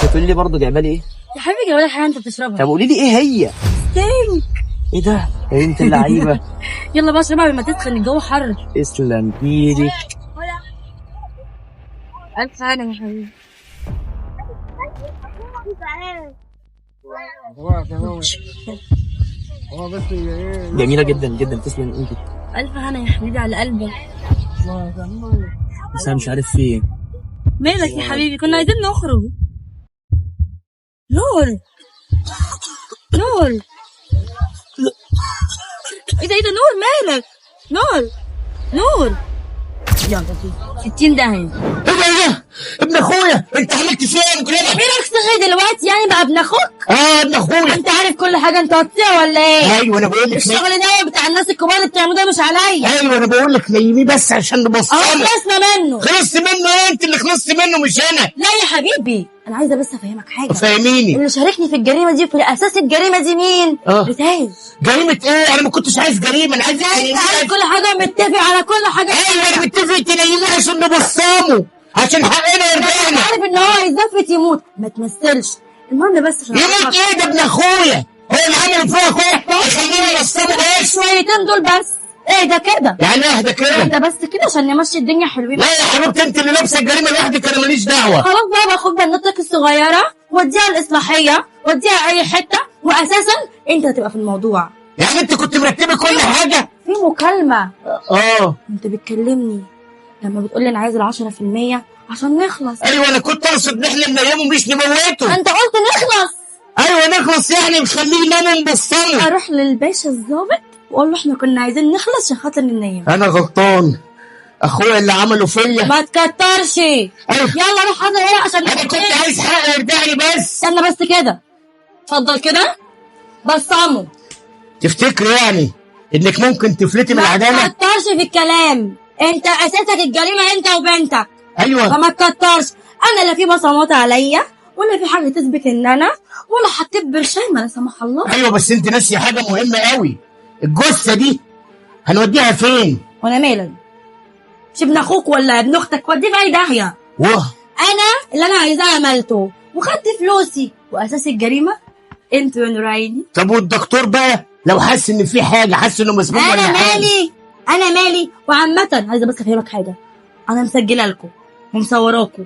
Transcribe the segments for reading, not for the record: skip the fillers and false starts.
هتقولي لي برضه جايبه لي ايه؟ يا حبيبي جايبه لك حاجه انت بتشربها. طب قولي لي ايه هي؟ تانك. ايه ده؟ يا بنت اللعيبه. يلا بقى اشربها قبل ما تدخل الجو حر. تسلم ايدك. الف هنا يا حبيبي. جميله جدا جدا، تسلم ايدك. الف هنا يا حبيبي على قلبك. بس انا مش عارف في ايه. مالك يا حبيبي؟ كنا عايزين نخرج. نور نور. ايه ده نور مالك؟ نور نور. يلا 60 داهية. ايه ده؟ ابن اخويا انت عملت فيها ايه كده؟ مين اخصائي دلوقتي يعني بقى ابن اخوك؟ ابن اخويا. انت عارف كل حاجه، انت هتصيع ولا ايه؟ ايوه انا بقول لك الشغل ده بتاع الناس الكبار اللي بتعملوه ده مش عليا. ايوه انا بقول لك نيميه بس عشان نبصله. خلصنا منه. خلصت منه ايه؟ انت اللي خلصت منه مش انا. لا يا حبيبي انا عايزه بس افهمك حاجه. فاهميني. اللي شاركني في الجريمه دي في اساس الجريمه دي مين؟ ريتاج. جريمه ايه؟ انا ما كنتش عايز جريمه، انا عايز انت عارف كل حاجه، متفق على كل حاجه. ايوه انا متفق تنيميه عشان نبصمه، عشان حقنا يرجعنا. عارف ان هو هيزفت يموت، ما تمثلش. المهم بس عشان يموت ايه؟ ده ابن اخويا، هو اللي عمل فيها اخويا خلينا نبصمه ايه؟ شويتين دول بس. ايه ده كده؟ يعني اهدى كده. اهدى بس كده عشان نمشي الدنيا حلوين. لا يا حبيبتي انت اللي لابسه الجريمه لوحدك، انا ماليش دعوه. خلاص بقى باخد بنوتك الصغيره وديها الاصلاحيه وديها اي حته، واساسا انت هتبقى في الموضوع. يعني انت كنت مرتبه كل حاجه؟ في مكالمه. انت بتكلمني لما بتقولي انا عايز ال10% عشان نخلص. ايوه انا كنت اقصد ان احنا ننيمه مش نموته. انت قلت نخلص. ايوه نخلص يعني نخليه ينام ونبصله. اروح للباشا الظابط واقول له احنا كنا عايزين نخلص عشان خاطر ننيم. انا غلطان، اخويا اللي عمله فيا. ما تكترش. أيوة. يلا روح حاضر هنا عشان انا كنت عايز حق يرجع لي بس. استنى بس كده، اتفضل كده بصمه. تفتكري يعني انك ممكن تفلتي من العداله؟ ما تكترش في الكلام، انت اساسك الجريمه انت وبنتك. ايوه فما تكترش. انا لا في بصمات عليا ولا في حاجه تثبت ان انا ولا حطيت برشامه لا سمح الله. ايوه بس انت ناسيه حاجه مهمه قوي، الجثه دي هنوديها فين؟ وانا مالي؟ مش ابن اخوك ولا ابن اختك؟ وديه في اي داهيه. انا اللي انا عايزاه عملته وخدت فلوسي، واساس الجريمه انتوا يا نورعيني. طب والدكتور بقى لو حس ان في حاجه، حس انه مسموم ولا انا حاجه؟ انا مالي. وعامه عايزه بس افهمك حاجه، انا مسجله لكم ومصوراكم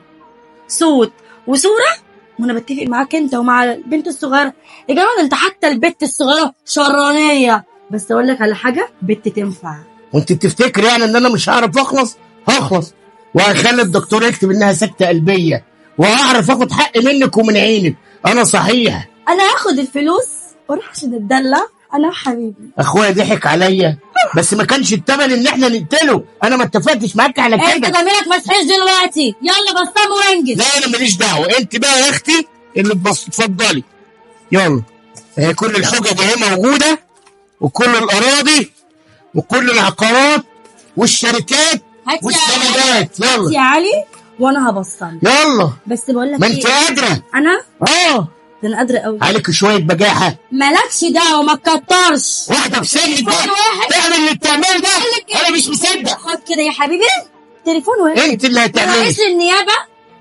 صوت وصوره، وانا بتفق معاك انت ومع البنت الصغيره. يا جماعه انت حتى البت الصغيره شرانيه، بس اقول لك على حاجه، بنت تنفع. وانت بتفتكر يعني ان انا مش هعرف اخلص؟ هخلص وهخلي الدكتور يكتب انها سكته قلبيه، وهعرف اخد حق منك ومن عينك. انا صحيح انا هاخد الفلوس واروح عشان اتدلع انا وحبيبي. اخويا ضحك عليا بس ما كانش الثمن ان احنا نقتله، انا ما اتفقتش معاك على كده. انت ضميرك ما صحيش دلوقتي. يلا بصمه وانجز. لا انا ماليش دعوه، انت بقى يا اختي اللي تبص. اتفضلي يلا، هي كل الحجج اهي موجوده، وكل الاراضي وكل العقارات والشركات والسندات. يلا يا علي وانا هبصم. يلا بس بقول لك ما انت قادره. انا ده انا قادره قوي. عليك شويه بجاحه. مالكش دعوه ما تكترش. واحده بسن ده تعمل اللي بتعمله ده، انا مش مصدق. خد كده يا حبيبي تليفون واحد، انت اللي هتعملي. رئيس النيابه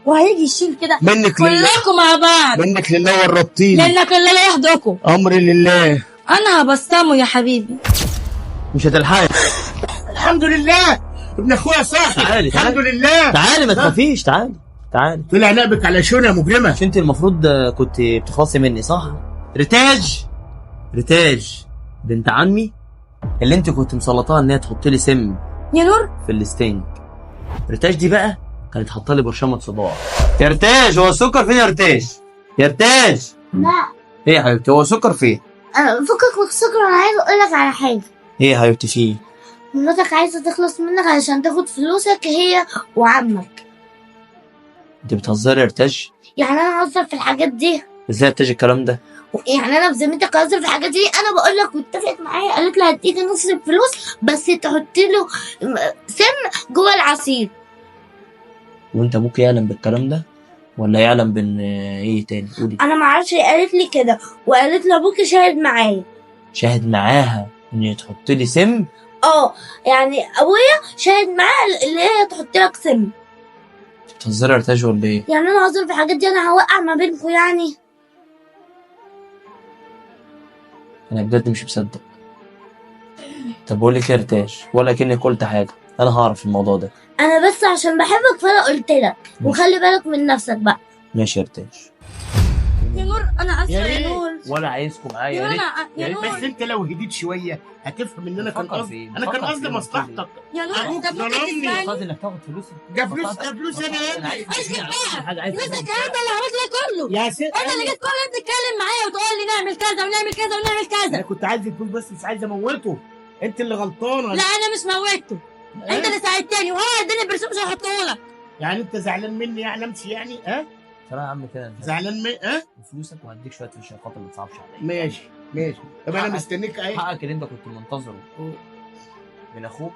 وهيجي يشيل كده منك لله، كلكم مع بعض. منك لله ورطتيني. منك لله يحضركم. امري لله. انا هبصمه يا حبيبي. مش هتلحقي. الحمد لله ابن اخويا صاحي. تعالي الحمد لله. تعالي ما تخافيش، تعالي. طلع نقبك على شونه يا مجرمه. مش انت المفروض كنت بتخلصي مني صح؟ ريتاج بنت عمي اللي انت كنت مسلطاها ان هي تحط لي سم يا نور في الستينج. ريتاج دي بقى كانت حاطه لي برشامه صداع. يا ريتاج هو السكر فين يا ريتاج؟ يا ريتاج. لا ايه يا حبيبتي هو السكر فين؟ فكك من السكر، انا عايزه اقول لك على حاجه. ايه يا حبيبتي فيه؟ مراتك عايزه تخلص منك علشان تاخد فلوسك هي وعمك. انت بتهزري يا ريتاج؟ يعني انا هزر في الحاجات دي؟ ازاي يا ريتاج الكلام ده؟ يعني انا بذمتك هزر في الحاجات دي؟ انا بقول لك واتفقت معايا، قالت لي هديكي نص الفلوس بس تحطي له سم جوه العصير. وانت ابوك يعلم بالكلام ده ولا يعلم بان ايه تاني؟ قولي. انا ما اعرفش، قالت لي كده وقالت لابوكي شاهد معايا. شاهد معاها ان هي تحط لي سم؟ يعني ابويا شاهد معاها اللي هي تحط لك سم. بتهزري يا ارتاج ولا ايه؟ يعني انا هزر في الحاجات دي، انا هوقع ما بينكم يعني؟ انا بجد مش مصدق. طب بقول لك يا ارتاج، ولا كأني قلت حاجه، انا هعرف الموضوع ده. انا بس عشان بحبك فانا قلت لك، وخلي بالك من نفسك بقى. ماشي يا ارتاج. يا نور انا اسفه يا يا ريت. نور. ولا عايزكم معايا يا يا ريت. يا يعني نور بس انت لو هديت شويه هتفهم ان انا كان بفكر في قصدي، إيه؟ انا كان بفكر قصدي في إيه؟ مصلحتك. يا نور أبوك انت ممكن ظلمني. تسمعني؟ قصدي انك تاخد فلوسي. ده فلوس، ده فلوس انا يا انا ابني. عايز حاجه، عايز فلوسك يا انت اللي عملت ده كله. يا ست انت اللي جيت كل يوم تتكلم معايا وتقول لي نعمل كذا ونعمل كذا ونعمل انا كذا. كنت عايز الفلوس بس مش عايز اموته. انت اللي غلطانه. لا انا مش موتته، انت اللي ساعدتني، وهو اداني برسوم مش هحطه لك. يعني انت زعلان مني يعني امشي يعني؟ ها؟ ترى يا عم كده انت زعلان مني؟ ها؟ فلوسك وهديك شويه فلوس عشان خاطر ما تصعبش عليا. ماشي ماشي. طب انا حقك. مستنيك اهي. حقك اللي انت كنت منتظره من اخوك.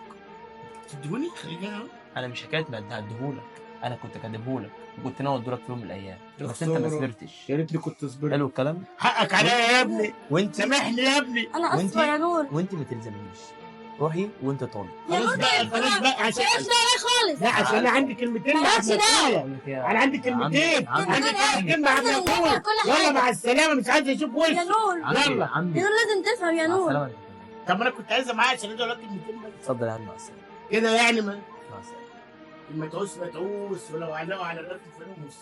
تدوني خلينا اهو. انا مش حكايه ما هديهولك، انا كنت كاتبهولك وكنت ناوي ادولك في يوم من الايام، يا بس انت ما خسارة. صبرتش. يا ريتني كنت صبرت. حلو الكلام. حقك عليا يا ابني. وانت سامحني يا ابني. انا وانتي؟ اسفه يا نور. وانت ما تلزمنيش، روحي وانت طالب. يا خلاص نور بقى، خلاص بقى، عشان مالكش دعوه خالص. لا عشان انا عندي كلمتين مع مالكش ابن دعوة. اخويا. انا عندي كلمتين، عم- عندي كلمتين مع ابن أنا اخويا. كل حاجة. يلا مع السلامه، مش عايز اشوف يا وشك. نور يلا. عمي يا نور لازم تفهم يا نور. السلامه. طب انا كنت عايزه معايا عشان اقول لك كلمتين بس اتفضل يا عم، مع السلامه. كده يعني. ما مع السلامه. ما تعوس ولو علقوا على الرف فانوس.